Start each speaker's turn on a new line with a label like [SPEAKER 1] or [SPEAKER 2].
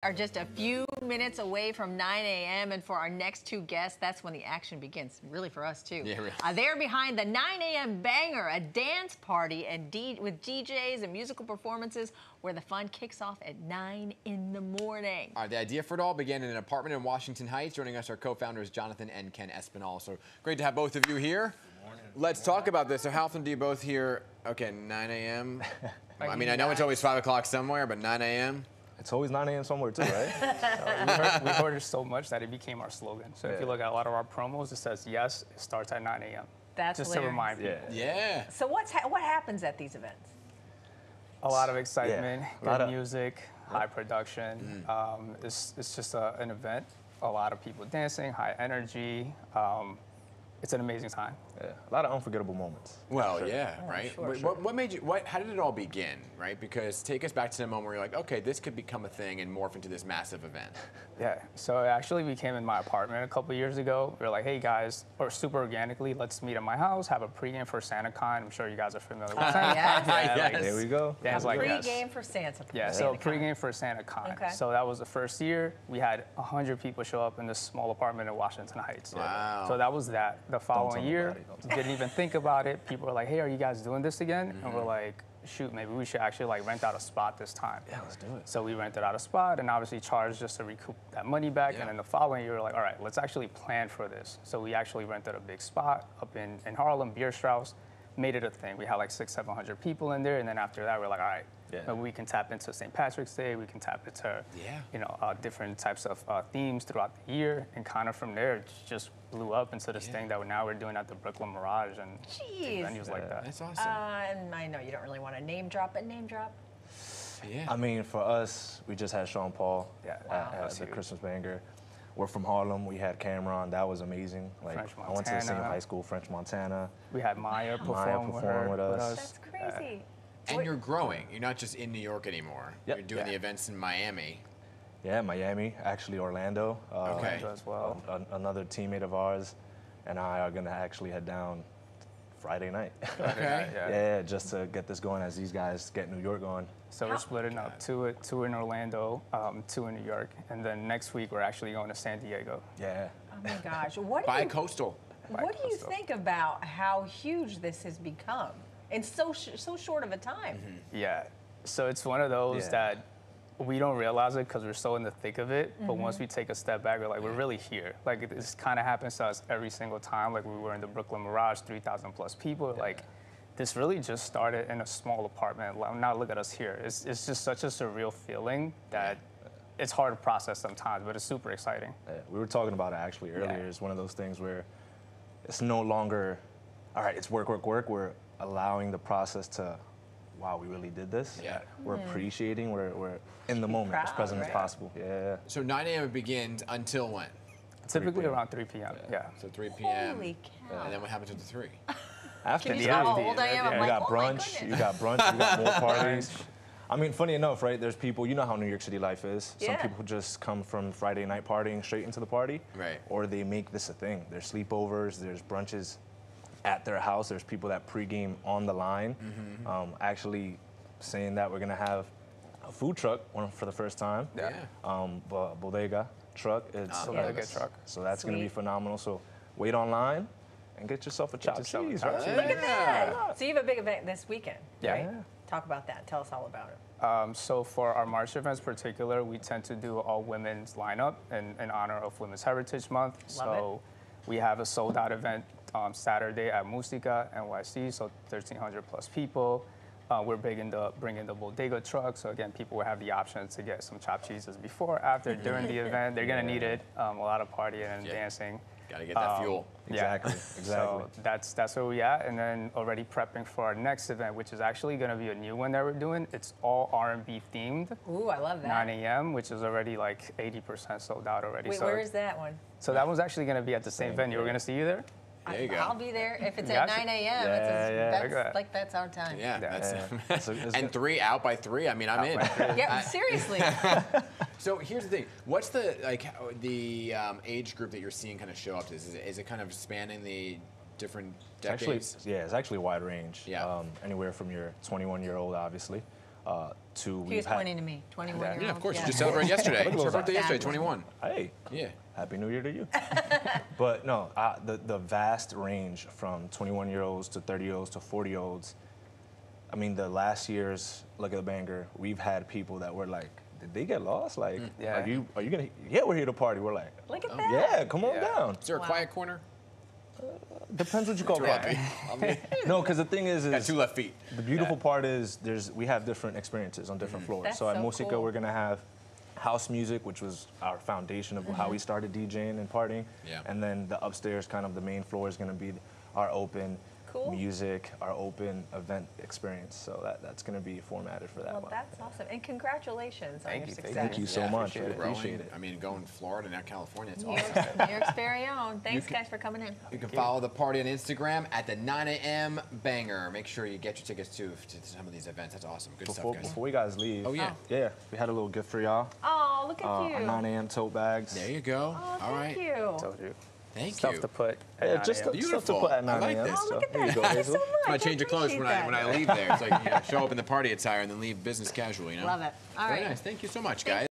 [SPEAKER 1] Are just a few minutes away from 9 a.m. and for our next two guests, that's when the action begins. Really for us too.
[SPEAKER 2] Yeah, really.
[SPEAKER 1] They're behind the 9 a.m. Banger, a dance party and with DJs and musical performances where the fun kicks off at 9 in the morning.
[SPEAKER 2] The idea for it all began in an apartment in Washington Heights. Joining us are co-founders Jonathan and Ken Espinal. So great to have both of you here. Let's talk about this. So how often do you both hear, okay, 9 a.m.? I mean, I know it's always 5 o'clock somewhere, but 9 a.m.?
[SPEAKER 3] It's always 9 a.m. somewhere too, right?
[SPEAKER 4] we heard it so much that it became our slogan. So if you look at a lot of our promos, it says, yes, it starts at 9 a.m.
[SPEAKER 1] That's
[SPEAKER 4] just
[SPEAKER 1] hilarious.
[SPEAKER 4] to remind people.
[SPEAKER 2] Yeah.
[SPEAKER 1] So what happens at these events?
[SPEAKER 4] A lot of excitement,
[SPEAKER 3] Yeah.
[SPEAKER 4] good music, high production. It's just an event. A lot of people dancing, high energy. It's an amazing time.
[SPEAKER 3] Yeah. A lot of unforgettable moments.
[SPEAKER 2] Well, yeah, right?
[SPEAKER 1] Sure,
[SPEAKER 2] What made you, how did it all begin, right? Because take us back to the moment where you're like, okay, this could become a thing and morph into this massive event.
[SPEAKER 4] Yeah, so actually we came in my apartment a couple years ago. We were like, hey guys, or super organically, let's meet at my house, have a pregame for SantaCon. I'm sure you guys are familiar with SantaCon.
[SPEAKER 1] yes.
[SPEAKER 4] Yeah,
[SPEAKER 2] Yes.
[SPEAKER 3] There we go.
[SPEAKER 4] Yeah, it's like
[SPEAKER 1] Pre-game for Santa.
[SPEAKER 4] Yeah, so pregame for SantaCon.
[SPEAKER 1] Okay.
[SPEAKER 4] So that was the first year. We had 100 people show up in this small apartment in Washington Heights.
[SPEAKER 2] Wow.
[SPEAKER 4] So that was that. The following
[SPEAKER 3] tell
[SPEAKER 4] year,
[SPEAKER 3] nobody, don't tell
[SPEAKER 4] didn't even think about it. People were like, hey, are you guys doing this again? And we're like, shoot, maybe we should actually like rent out a spot this time.
[SPEAKER 3] Yeah, let's do it.
[SPEAKER 4] So we rented out a spot and obviously charged just to recoup that money back.
[SPEAKER 2] Yeah.
[SPEAKER 4] And then the following year, we were like, all right, let's actually plan for this. So we actually rented a big spot up in Harlem, Beer Strauss, made it a thing. We had like 600-700 people in there. And then after that, we're like, all right, maybe we can tap into St. Patrick's Day. We can tap into, different types of themes throughout the year. And kind of from there, it just blew up into this thing that now we're doing at the Brooklyn Mirage and venues like that.
[SPEAKER 2] That's awesome.
[SPEAKER 1] And I know you don't really want to name drop, but name drop.
[SPEAKER 2] Yeah.
[SPEAKER 3] I mean, for us, we just had Sean Paul at
[SPEAKER 4] That's
[SPEAKER 3] the
[SPEAKER 4] huge.
[SPEAKER 3] Christmas Banger. We're from Harlem. We had Cameron. That was amazing. Like,
[SPEAKER 4] French
[SPEAKER 3] I went to the same
[SPEAKER 4] Montana.
[SPEAKER 3] high school, French Montana.
[SPEAKER 4] We had Maya perform
[SPEAKER 3] with us.
[SPEAKER 1] That's crazy.
[SPEAKER 2] And you're growing. You're not just in New York anymore.
[SPEAKER 3] Yep.
[SPEAKER 2] You're doing the events in Miami.
[SPEAKER 3] Yeah, Miami, actually Orlando.
[SPEAKER 2] Okay.
[SPEAKER 4] Orlando as well.
[SPEAKER 3] Another teammate of ours and I are gonna actually head down Friday night.
[SPEAKER 2] Okay.
[SPEAKER 3] Yeah, just to get this going as these guys get New York going.
[SPEAKER 4] So we're splitting up, two in Orlando, 2 in New York, and then next week we're actually going to San Diego.
[SPEAKER 3] Yeah.
[SPEAKER 1] Oh my gosh. What do
[SPEAKER 2] Bi-coastal.
[SPEAKER 1] you think about how huge this has become in so short of a time?
[SPEAKER 4] Yeah, so it's one of those that we don't realize it because we're so in the thick of it, but once we take a step back, we're like, we're really here. Like, this kind of happens to us every single time. Like, we were in the Brooklyn Mirage, 3,000 plus people. Like, this really just started in a small apartment. Now look at us here. It's just such a surreal feeling that it's hard to process sometimes, but it's super exciting.
[SPEAKER 3] Yeah, we were talking about it actually earlier. It's one of those things where it's no longer, all right, it's work, work, work. We're allowing the process to, wow, we really did this.
[SPEAKER 2] Yeah.
[SPEAKER 3] We're appreciating, we're in the moment, as
[SPEAKER 1] proud,
[SPEAKER 3] present as
[SPEAKER 1] right?
[SPEAKER 3] possible. Yeah.
[SPEAKER 2] So 9 a.m. begins until when?
[SPEAKER 4] Typically around 3 p.m. Yeah.
[SPEAKER 2] So 3 p.m.
[SPEAKER 1] Holy cow.
[SPEAKER 2] And then what happens after 3?
[SPEAKER 3] After
[SPEAKER 1] Can you
[SPEAKER 3] the
[SPEAKER 1] tell how
[SPEAKER 4] after,
[SPEAKER 1] old I am? I'm
[SPEAKER 3] you
[SPEAKER 1] like,
[SPEAKER 3] got
[SPEAKER 1] oh my
[SPEAKER 3] brunch,
[SPEAKER 1] goodness.
[SPEAKER 3] you got brunch, you got more parties. I mean, funny enough, right? There's people, you know how New York City life is. Some
[SPEAKER 1] Yeah.
[SPEAKER 3] people just come from Friday night partying straight into the party.
[SPEAKER 2] Right.
[SPEAKER 3] Or they make this a thing. There's sleepovers, there's brunches at their house. There's people that pregame on the line. Actually saying that we're gonna have a food truck for the first time.
[SPEAKER 2] Yeah.
[SPEAKER 3] Bodega truck. It's
[SPEAKER 4] Bodega truck.
[SPEAKER 3] So that's gonna be
[SPEAKER 1] Sweet.
[SPEAKER 3] phenomenal. So wait online and get yourself a chopped
[SPEAKER 4] yourself a
[SPEAKER 3] cheese,
[SPEAKER 4] chopped
[SPEAKER 3] right?
[SPEAKER 4] cheese.
[SPEAKER 1] Look at that. So you have a big event this weekend,
[SPEAKER 4] Yeah.
[SPEAKER 1] right? Talk about that. Tell us all about it.
[SPEAKER 4] So for our March events in particular, we tend to do all women's lineup in honor of Women's Heritage Month.
[SPEAKER 1] Love
[SPEAKER 4] We have a sold out event Saturday at Musica NYC, so 1,300 plus people. We're big into bringing the bodega truck, so again, people will have the option to get some chopped cheeses before, after, during the event. They're gonna need it. A lot of partying and dancing.
[SPEAKER 2] Gotta get that fuel.
[SPEAKER 3] Exactly, exactly.
[SPEAKER 4] So that's where we at, and then already prepping for our next event, which is actually going to be a new one that we're doing. It's all R&B themed.
[SPEAKER 1] Ooh, I love that.
[SPEAKER 4] 9 a.m., which is already like 80% sold out already.
[SPEAKER 1] Wait,
[SPEAKER 4] so,
[SPEAKER 1] where is that one?
[SPEAKER 4] So that one's actually going to be at the same venue. We're going to see you there.
[SPEAKER 2] There you go.
[SPEAKER 1] I'll be there if it's
[SPEAKER 4] Gotcha.
[SPEAKER 1] at 9 a.m. That's our time.
[SPEAKER 2] Yeah, that's
[SPEAKER 3] It's
[SPEAKER 2] and 3 out by 3. I mean, I'm in.
[SPEAKER 1] Yeah, seriously.
[SPEAKER 2] So here's the thing. What's the age group that you're seeing kind of show up? Is it kind of spanning the different decades?
[SPEAKER 3] It's actually a wide range.
[SPEAKER 2] Yeah.
[SPEAKER 3] Anywhere from your 21-year-old, obviously, to
[SPEAKER 1] He was pointing to me, 21-year-old.
[SPEAKER 2] Yeah, of course. You just celebrated yesterday. It's your birthday yesterday, 21.
[SPEAKER 3] Hey,
[SPEAKER 2] Yeah.
[SPEAKER 3] Happy New Year to you. But no, the vast range from 21-year-olds to 30-year-olds to 40-year-olds. I mean, the last year's Look at the Banger, we've had people that were like, did they get lost? Like, are you gonna? Yeah, we're here to party. We're like,
[SPEAKER 1] Look at that.
[SPEAKER 3] yeah, come on down.
[SPEAKER 2] Is there a quiet corner?
[SPEAKER 3] Depends what you call it. No, because the thing is
[SPEAKER 2] Got 2 left feet.
[SPEAKER 3] the beautiful part is we have different experiences on different floors.
[SPEAKER 1] That's
[SPEAKER 3] So at
[SPEAKER 1] so
[SPEAKER 3] Musica,
[SPEAKER 1] cool.
[SPEAKER 3] we're gonna have house music, which was our foundation of how we started DJing and partying.
[SPEAKER 2] Yeah.
[SPEAKER 3] And then the upstairs, kind of the main floor, is gonna be our open
[SPEAKER 1] Cool.
[SPEAKER 3] music, our open event experience. So that's gonna be formatted for that
[SPEAKER 1] Well,
[SPEAKER 3] one.
[SPEAKER 1] that's awesome. And congratulations on
[SPEAKER 4] Thank
[SPEAKER 1] your
[SPEAKER 4] you,
[SPEAKER 1] success.
[SPEAKER 3] Thank you so much. I
[SPEAKER 4] appreciate it.
[SPEAKER 3] appreciate it.
[SPEAKER 2] I mean, going to Florida, now California, it's
[SPEAKER 1] New
[SPEAKER 2] awesome.
[SPEAKER 1] York, New York's very own. Thanks, guys, for coming in.
[SPEAKER 2] You can follow the party on Instagram at the 9AM Make sure you get your tickets to some of these events. That's awesome. Good stuff, guys.
[SPEAKER 3] Before you guys leave,
[SPEAKER 2] Oh, yeah.
[SPEAKER 3] yeah, we had a little gift for y'all.
[SPEAKER 1] Oh, look at
[SPEAKER 3] Our
[SPEAKER 1] you.
[SPEAKER 3] 9 a.m. tote bags.
[SPEAKER 2] There you go.
[SPEAKER 1] Oh,
[SPEAKER 2] All
[SPEAKER 1] thank
[SPEAKER 2] right.
[SPEAKER 1] you.
[SPEAKER 4] Told you.
[SPEAKER 2] Thank
[SPEAKER 4] Stuff
[SPEAKER 2] you.
[SPEAKER 4] to put.
[SPEAKER 3] Yeah,
[SPEAKER 4] at
[SPEAKER 3] just
[SPEAKER 4] 9 a.m.
[SPEAKER 3] stuff to
[SPEAKER 2] Beautiful.
[SPEAKER 3] put at
[SPEAKER 2] I
[SPEAKER 3] 9
[SPEAKER 2] like
[SPEAKER 3] a.m.
[SPEAKER 2] this.
[SPEAKER 1] Oh, look at
[SPEAKER 3] There you
[SPEAKER 1] that.
[SPEAKER 3] go,
[SPEAKER 1] Thanks
[SPEAKER 3] Hazel.
[SPEAKER 1] so much.
[SPEAKER 2] I change of clothes when I leave there. It's like, show up in the party attire and then leave business casual, you know?
[SPEAKER 1] Love it. All
[SPEAKER 2] Very
[SPEAKER 1] right.
[SPEAKER 2] nice. Thank you so much, guys.